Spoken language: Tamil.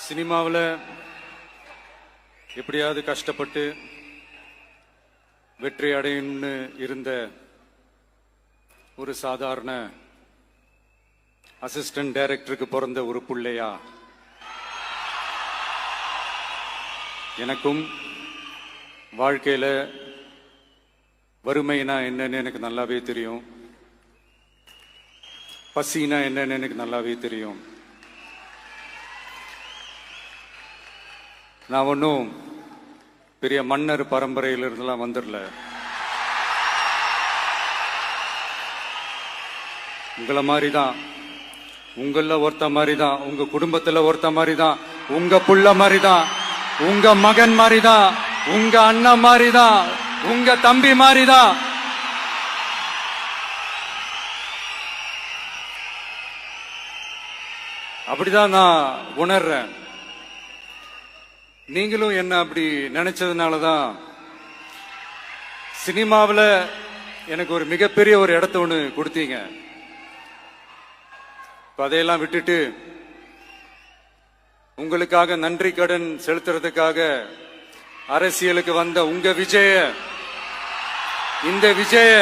சினிமாவில் எப்படியாவது கஷ்டப்பட்டு வெற்றி அடையணும்னு இருந்த ஒரு சாதாரண அசிஸ்டன்ட் டைரக்டருக்கு பிறந்த ஒரு பிள்ளையா எனக்கும் வாழ்க்கையில வறுமைனா என்னன்னு எனக்கு நல்லாவே தெரியும், பசினா என்னன்னு எனக்கு நல்லாவே தெரியும். நான் ஒன்றும் பெரிய மன்னர் பரம்பரையிலிருந்துலாம் வந்துடல. உங்களை மாதிரி தான், உங்கள ஒருத்த மாதிரி தான், உங்க குடும்பத்துல ஒருத்த மாதிரி தான், உங்க புள்ள மாதிரி தான், உங்க மகன் மாதிரி தான், உங்க அண்ணன் மாதிரி தான், உங்க தம்பி மாதிரி தான். அப்படிதான் நான் உணர்றேன். நீங்களும் என்ன அப்படி நினைச்சதுனாலதான் சினிமாவில் எனக்கு ஒரு மிகப்பெரிய ஒரு இடத்த ஒண்ணு கொடுத்தீங்க. அதையெல்லாம் விட்டுட்டு உங்களுக்காக நன்றி கடன் செலுத்துறதுக்காக அரசியலுக்கு வந்த உங்க விஜய, இந்த விஜய